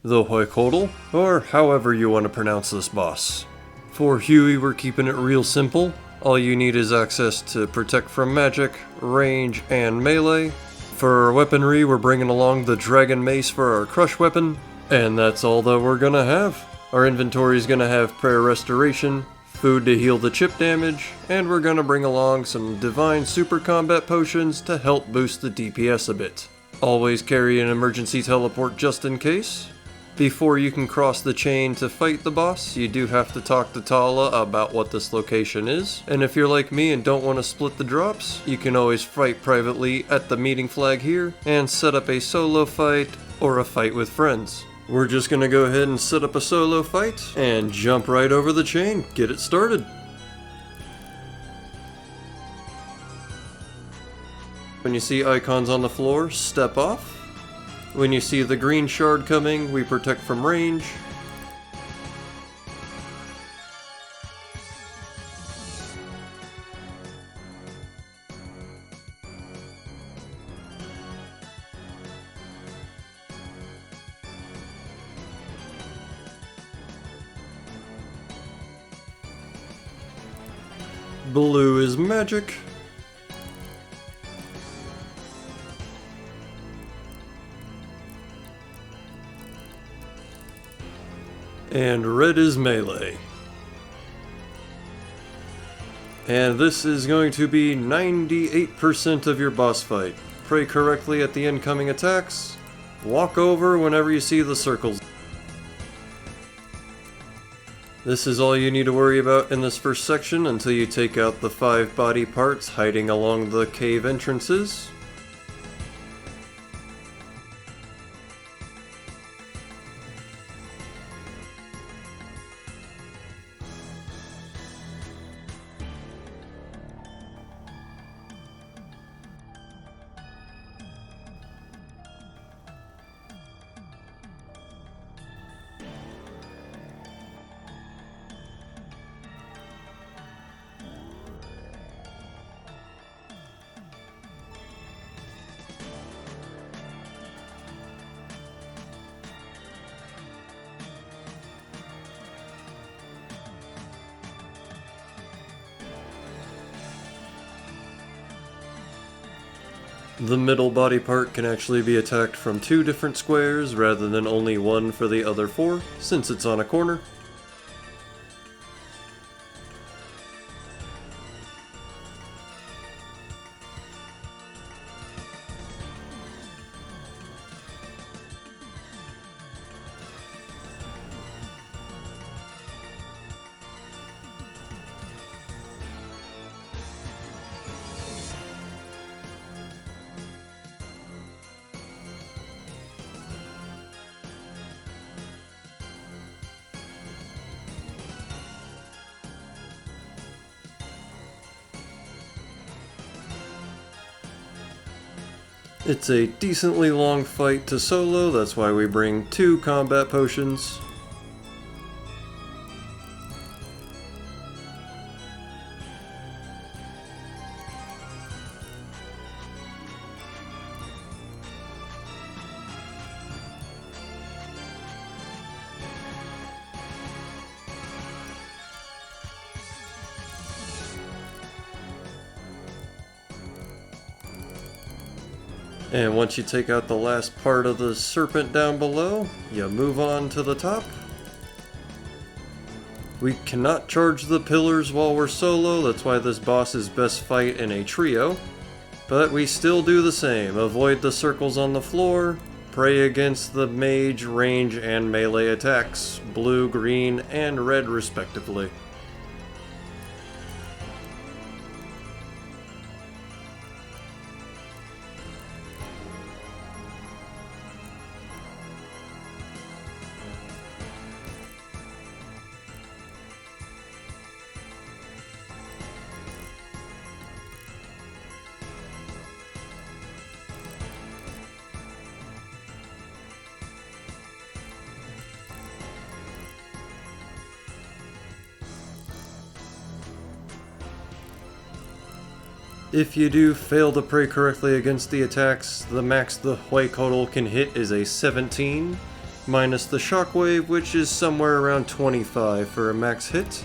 the Hueycoatl, or however you want to pronounce this boss. For Huey, we're keeping it real simple. All you need is access to Protect from Magic, range, and melee. For our weaponry, we're bringing along the Dragon Mace for our crush weapon, and that's all that we're gonna have. Our inventory is gonna have Prayer Restoration, food to heal the chip damage, and we're gonna bring along some Divine Super Combat Potions to help boost the DPS a bit. Always carry an emergency teleport just in case. Before you can cross the chain to fight the boss, you do have to talk to Tala about what this location is. And if you're like me and don't want to split the drops, you can always fight privately at the meeting flag here and set up a solo fight or a fight with friends. We're just gonna go ahead and set up a solo fight and jump right over the chain. Get it started. When you see icons on the floor, step off. When you see the green shard coming, we protect from range. Blue is magic. And red is melee. And this is going to be 98% of your boss fight. Pray correctly at the incoming attacks. Walk over whenever you see the circles. This is all you need to worry about in this first section until you take out the 5 body parts hiding along the cave entrances. The middle body part can actually be attacked from 2 different squares rather than only one for the other 4, since it's on a corner. It's a decently long fight to solo, that's why we bring 2 combat potions. And once you take out the last part of the serpent down below, you move on to the top. We cannot charge the pillars while we're solo, that's why this boss is best fight in a trio. But we still do the same, avoid the circles on the floor, pray against the mage, range, and melee attacks, blue, green, and red respectively. If you do fail to pray correctly against the attacks, the max the Hueycoatl can hit is a 17, minus the shockwave, which is somewhere around 25 for a max hit.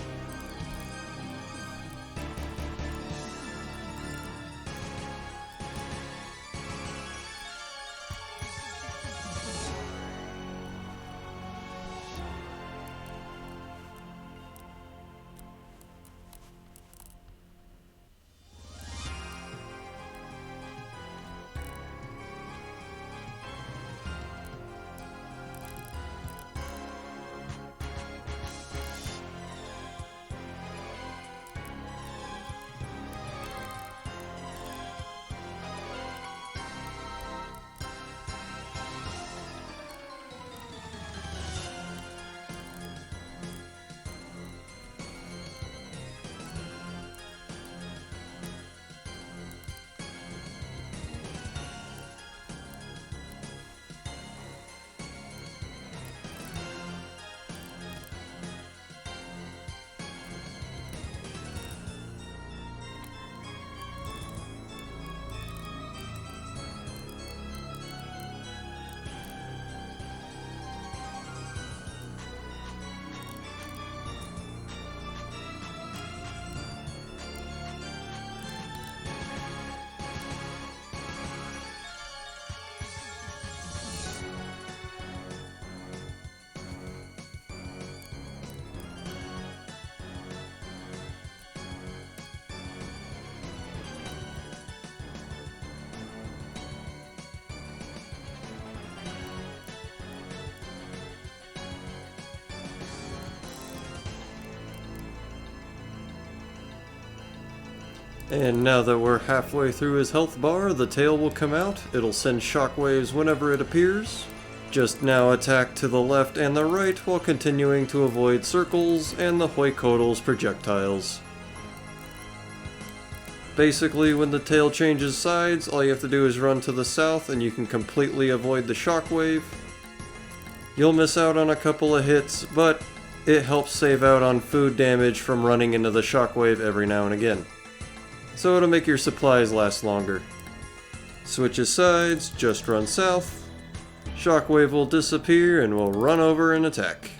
And now that we're halfway through his health bar, the tail will come out. It'll send shockwaves whenever it appears. Just now attack to the left and the right while continuing to avoid circles and the Hueycoatl's projectiles. Basically, when the tail changes sides, all you have to do is run to the south and you can completely avoid the shockwave. You'll miss out on a couple of hits, but it helps save out on food damage from running into the shockwave every now and again. So it'll make your supplies last longer. Switches sides, just run south. Shockwave will disappear and we'll run over and attack.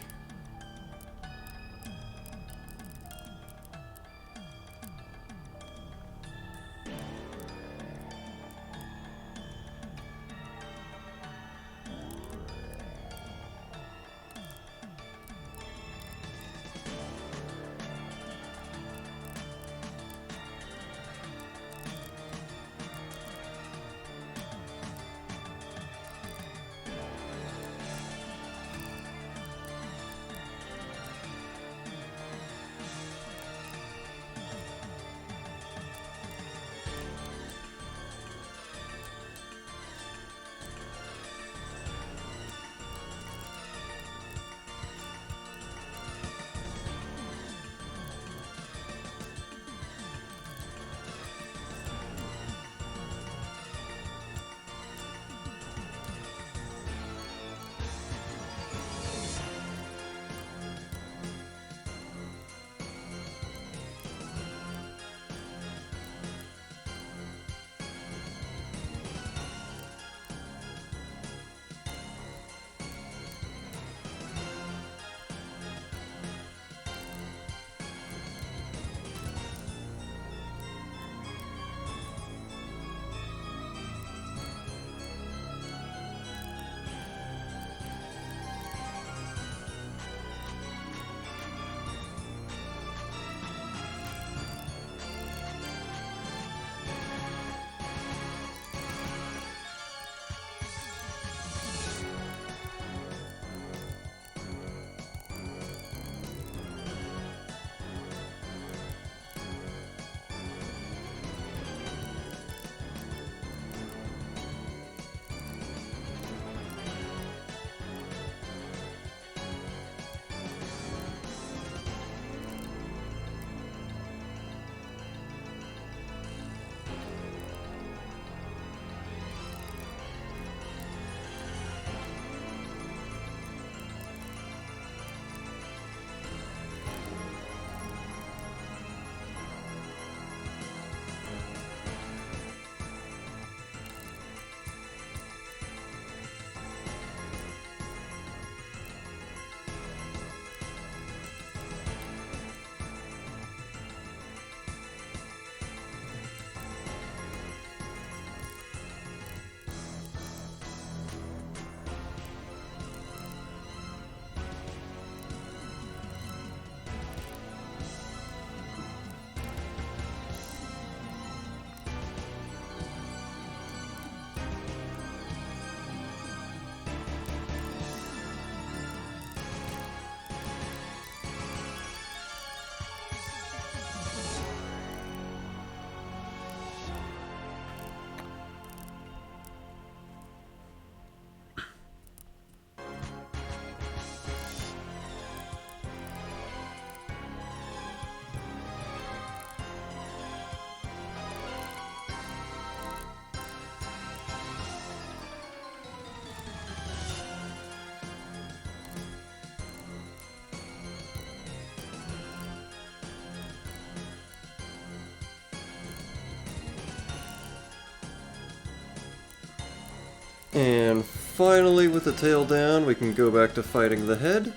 And finally, with the tail down, we can go back to fighting the head.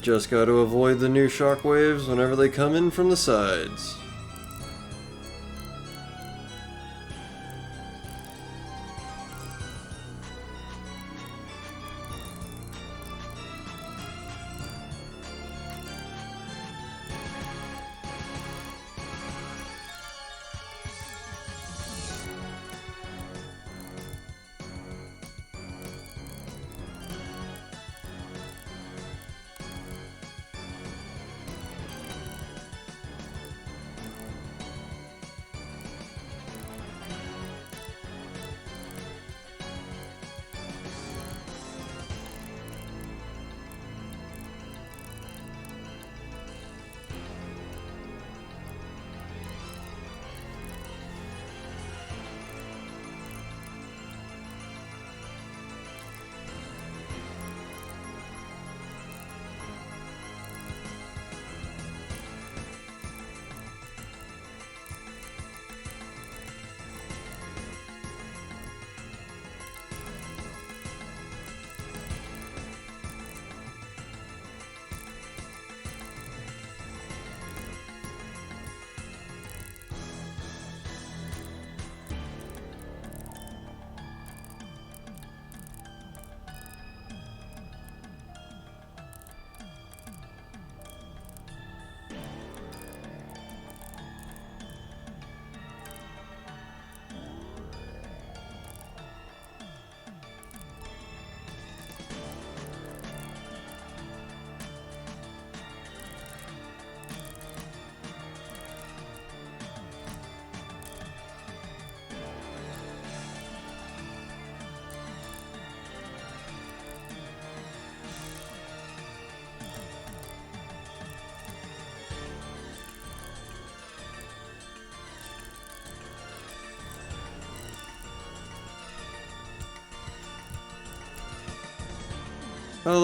Just got to avoid the new shockwaves whenever they come in from the sides.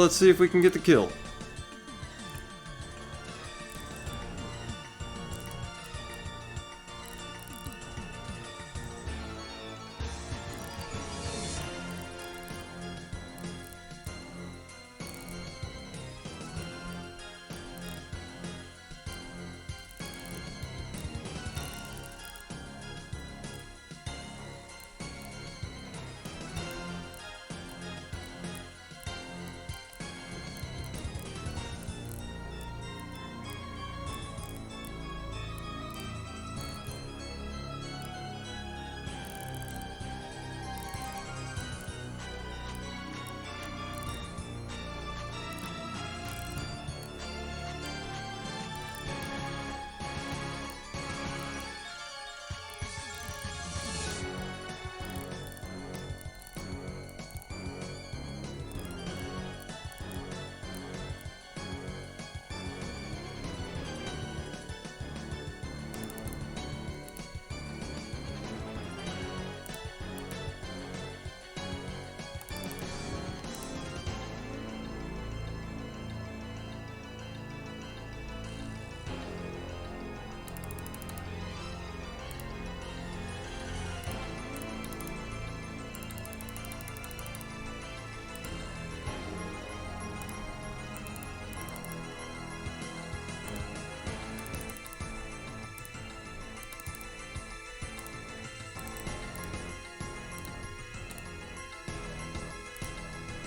Let's see if we can get the kill.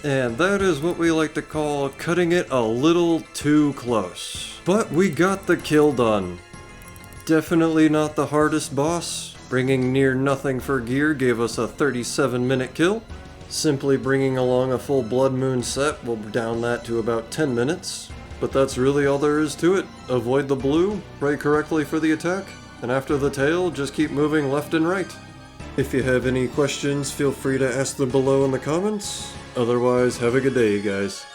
And that is what we like to call cutting it a little too close. But we got the kill done. Definitely not the hardest boss. Bringing near nothing for gear gave us a 37-minute kill. Simply bringing along a full Blood Moon set will down that to about 10 minutes. But that's really all there is to it. Avoid the blue, pray correctly for the attack, and after the tail, just keep moving left and right. If you have any questions, feel free to ask them below in the comments. Otherwise, have a good day, you guys.